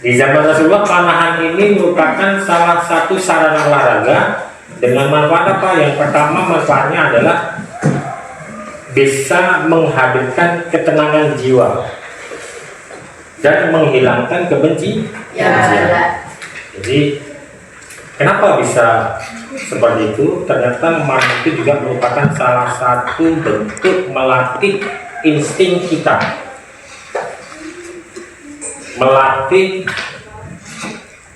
Di zaman Rasulullah panahan ini merupakan salah satu sarana olahraga dengan manfaat apa? Yang pertama manfaatnya adalah bisa menghadirkan ketenangan jiwa dan menghilangkan kebencian. Jadi kenapa bisa seperti itu? Ternyata manah itu juga merupakan salah satu bentuk melatih insting kita, melatih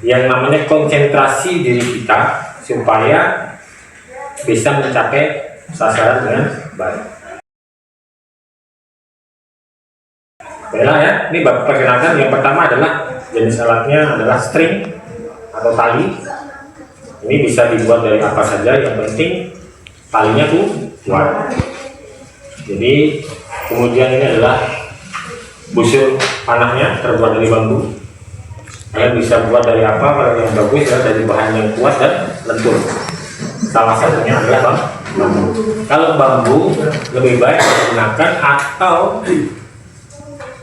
yang namanya konsentrasi diri kita supaya bisa mencapai sasaran dengan baik. Baiklah ya, ini bapak perkenalkan. Yang pertama adalah jenis alatnya adalah string atau tali. Ini bisa dibuat dari apa saja, yang penting talinya tuh kuat. Jadi kemudian ini adalah busur panahnya terbuat dari bambu. Kalian bisa buat dari apa? Kalau yang bagus ya dari bahan yang kuat dan lentur. Salah satunya adalah bambu. Kalau bambu lebih baik menggunakan atau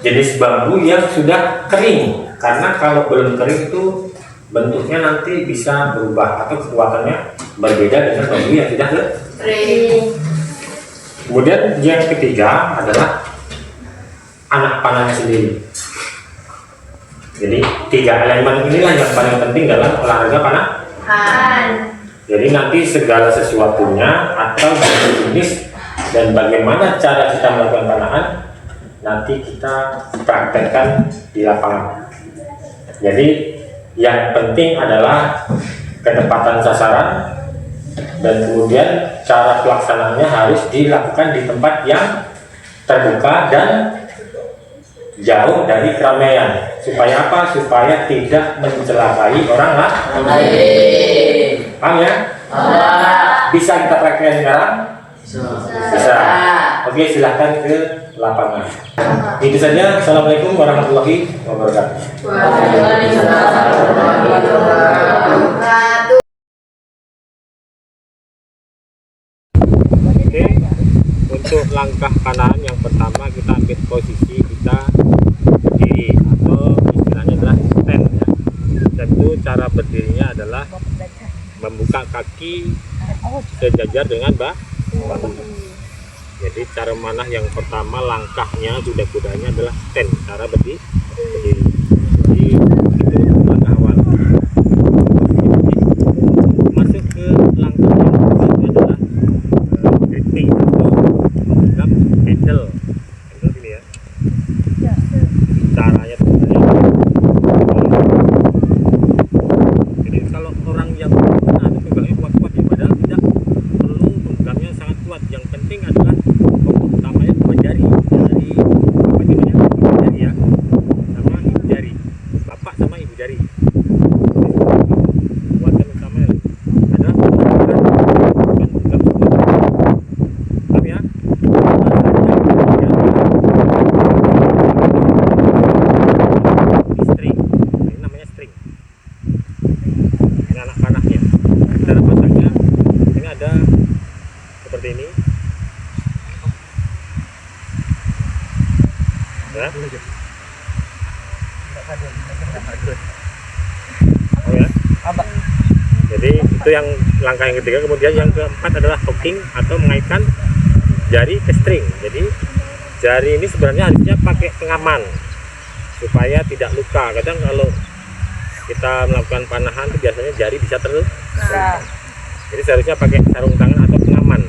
jenis bambu yang sudah kering, karena kalau belum kering itu bentuknya nanti bisa berubah atau kekuatannya berbeda dengan bambu yang sudah kering. Kemudian yang ketiga adalah anak panahnya sendiri. Jadi 3 elemen inilah yang paling penting dalam olahraga panahan. Jadi nanti segala sesuatunya atau jenis dan bagaimana cara kita melakukan panahan nanti kita praktekkan di lapangan. Jadi yang penting adalah ketepatan sasaran dan kemudian cara pelaksanaannya harus dilakukan di tempat yang terbuka dan jauh dari keramaian. Supaya apa? Supaya tidak mencelakai orang lain. Paham ya? Bisa kita praktekkan sekarang? Bisa. Oke, silahkan ke lapangan. Itu saja. Assalamualaikum warahmatullahi wabarakatuh. Oke, untuk langkah panahan yang pertama kita ambil posisi kita berdiri atau istilahnya adalah stand ya. Tentu cara berdirinya adalah membuka kaki sejajar dengan bahu. Jadi cara manah yang pertama langkahnya sudah kudanya adalah stand, cara berdiri. Jadi itu langkah awal. Masuk ke langkah yang kedua adalah gripping atau memegang handle ini ya. Caranya sebenarnya. Jadi kalau orang yang pegangnya kuat-kuat ya, padahal tidak perlu pegangnya sangat kuat. Yang penting adalah utamanya jari apa namanya, jari ya, sama ibu jari, bapak sama ibu jari. Kuatan utamanya adalah bukan tapi ya string, ini namanya string. Ini anak panahnya. Cara pasangnya ini ada seperti ini. Ya. Oh ya. Jadi itu yang langkah yang ketiga. Kemudian yang keempat adalah hooking atau mengaitkan jari ke string. Jadi jari ini sebenarnya harusnya pakai pengaman supaya tidak luka. Kadang kalau kita melakukan panahan itu biasanya jari bisa terluka. Jadi seharusnya pakai sarung tangan atau pengaman.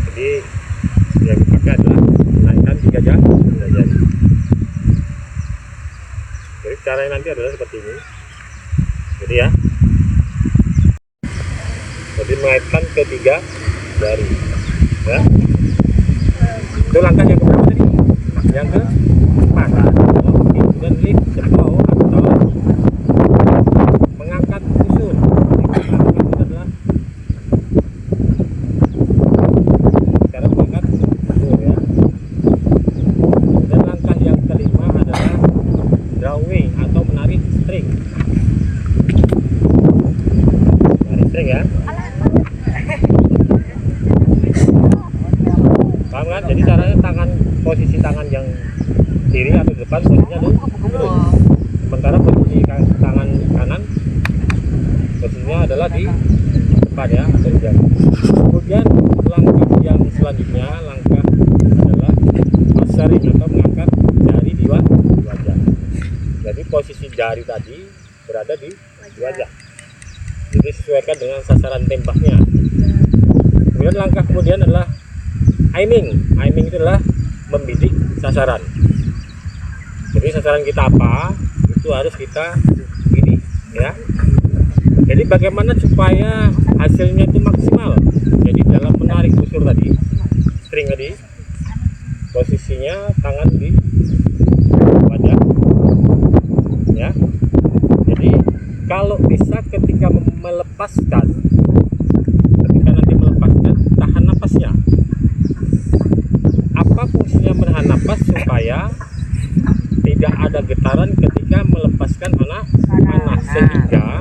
Jadi yang dipakai adalah menaikkan 3 jari. Jadi caranya nanti adalah seperti ini. Jadi ya. Jadi mengaitkan ke 3 jari. Ya. Itu langkah yang keberapa tadi? Yang keempat. Kemudian lift jempol atau mengangkat busur. Itu adalah cara mengangkat busur ya. Dan langkah yang kelima adalah drawing atau menarik string. Menarik string ya. Paham kan? Jadi caranya posisi tangan yang kiri atau depan posisinya lurus. Sementara posisi tangan kanan posisinya adalah di depan ya, dari jari. Kemudian langkah yang selanjutnya, langkah adalah sharing atau mengangkat jari di wajah. Jadi posisi jari tadi berada di wajah. Jadi sesuaikan dengan sasaran tembaknya. Kemudian langkah kemudian adalah aiming. Aiming itu adalah membidik sasaran. Jadi sasaran kita apa, itu harus kita bidik ya. Jadi bagaimana supaya hasilnya itu maksimal? Jadi dalam menarik busur tadi, string tadi, posisinya tangan di wajah ya. Jadi kalau bisa ketika melepaskan, ketika nanti melepaskan, tahan napasnya. Apa fungsinya menahan napas? Supaya tidak ada getaran ketika melepaskan anak panah, sehingga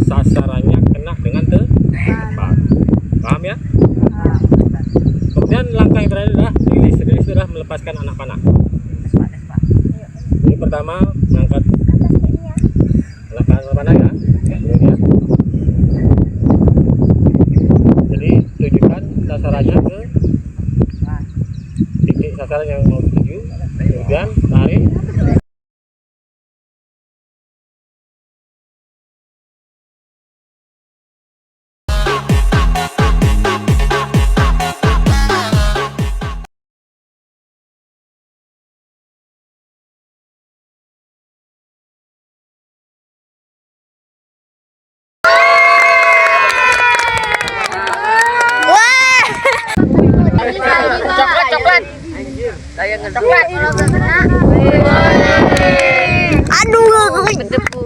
sasarannya kena dengan tepat. Paham ya? Kemudian langkah yang terakhir adalah rilis. Rilis itu adalah melepaskan anak panah. Ini pertama mengangkat anak panah ya. Kemudian, jadi tujukan sasarannya ke titik sasaran yang mau dituju. Kemudian tarik. Coklat. Tayangan coklat. Aduh, berdebu.